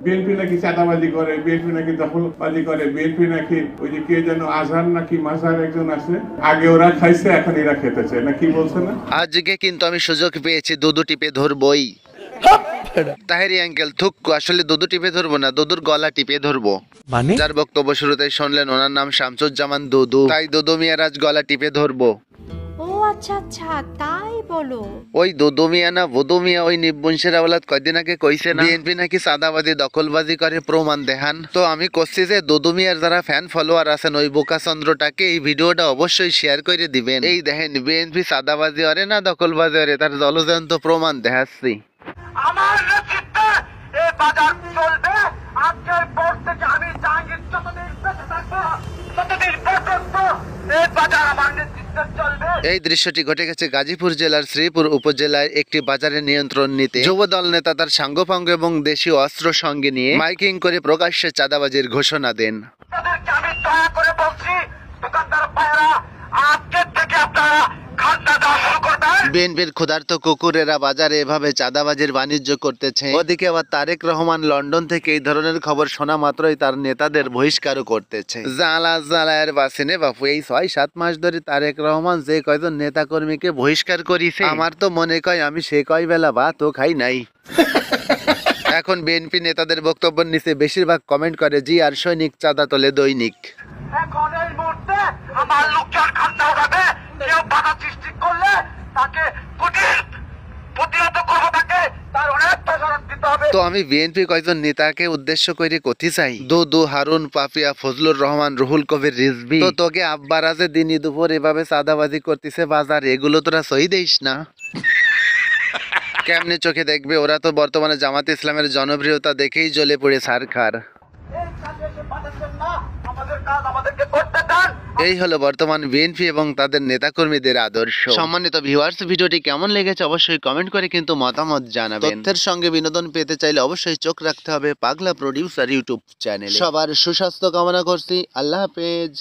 BNP নাকি চাঁদাবাজি করে, বিএনপি নাকি দখলবাজি করে, বিএনপি নাকি ওই যে কে যেন আজহার নাকি মাজার একজন আছে, আগে ওরা খাইছে এখন এরা খেতে চায় না, কি বলছে না? আজকে কিন্তু আমি সুযোগ পেয়েছি দুদু টিপে ধরবই। তাহেরি আঙ্কেল থুক্কু, আসলে দুদু টিপে ধরবো না, দুদুর গলা টিপে ধরবো। মানে যার বক্তব্য শুরুতেই শুনলেন, ওনার নাম শামসুজ্জামান দুদু, তাই দুদু মিয়ার আজ গলা টিপে ধরবো। ও আচ্ছা আচ্ছা, তাই বলো। ওই দুদু মিয়া না বুদু মিয়া, ওই নিবংশের আওলাদ কয়দিন আগে কইছে না বিএনপি নাকি চাঁদাবাজি দখলবাজি করে, প্রমাণ দেখান। তো আমি করছি যে দুদু মিয়ার যারা ফ্যান ফলোয়ার আছেন ওই বোকা চন্দ্রটাকে এই ভিডিওটা অবশ্যই শেয়ার করে দিবেন। এই দেখেন বিএনপি চাঁদাবাজি করে না দখলবাজি করে, তার জলজন্ত প্রমাণ দেখাচ্ছি। আমার নেতৃত্বে এই বাজার চলবে। আজকের পর থেকে আমি জাহাঙ্গীর যতদিন বেঁচে থাকবো ততদিন পর্যন্ত এই বাজার আমার নেতৃত্বে চলবে। এই দৃশ্যটি ঘটে গেছে গাজীপুর জেলার শ্রীপুর উপজেলায় একটি বাজারের নিয়ন্ত্রণ নিতে যুবদল নেতা তার সাঙ্গপাঙ্গ এবং দেশীয় অস্ত্র সঙ্গে নিয়ে মাইকিং করে প্রকাশ্যে চাঁদাবাজির ঘোষণা দেন। তাদেরকে আমি দয়া করে বলছি, দোকানদার ভাইয়েরা, আজকের থেকে আপনারা খাদ্য দেওয়া শুরু করবেন। বিএনপির ক্ষুধার্ত কুকুরেরা বাজারে এভাবে চাঁদাবাজির বাণিজ্য করতেছে। ওদিকে আবার তারেক রহমান লন্ডন থেকে এই ধরনের খবর শোনা মাত্রই তার নেতাদের বহিষ্কারও করতেছে। জ্বালা জ্বালায়ের বাসিনে বাপু, এই 6-7 মাস ধরে তারেক রহমান যে কয়জন নেতা কর্মীকে বহিষ্কার করিছে, আমার তো মনে কয় আমি সে কয় বেলা ভাতও খাই নাই। এখন বিএনপি নেতাদের বক্তব্যের নিচে বেশিরভাগ কমেন্ট করে, জি আর সৈনিক চাঁদা তোলে দৈনিক। এখন এই মুহূর্তে আমার লোকজন খান্না উড়াবে, কেউ বাধা সৃষ্টি করলে তাকে প্রতিহত করবো, তাকে তার অনেক প্রসারণ দিতে হবে। তো আমি বিএনপি কয়েকজন নেতাকে উদ্দেশ্য করে কথি চাই, দুদু, হারুন, পাপিয়া, ফজলুর রহমান, রুহুল কবির রিজভী, তো তোকে আব্বারা যে দিনই দুপুর এভাবে চাঁদাবাজি করতেছে বাজার, এগুলো তোরা সহি দেইস না? কেমনে চোখে দেখবে? ওরা তো বর্তমানে জামাত ইসলামের জনপ্রিয়তা দেখেই জ্বলে পড়ে ছারখার। এই কাজে এসে বাধাচ্ছেন না, আমাদের কাজ আমাদেরকে করতে দেন। এই হলো বর্তমান বিএনপি এবং তাদের নেতাকর্মীদের আদর্শ। সম্মানিত ভিউয়ার্স, ভিডিওটি কেমন লেগেছে অবশ্যই কমেন্ট করে কিন্তু মতামত জানাবেন। তথ্যের সঙ্গে বিনোদন পেতে চাইলে অবশ্যই চোখ রাখতে হবে পাগলা প্রডিউসার ইউটিউব চ্যানেলে। সবার সুস্বাস্থ্য কামনা করছি। আল্লাহ হাফেজ।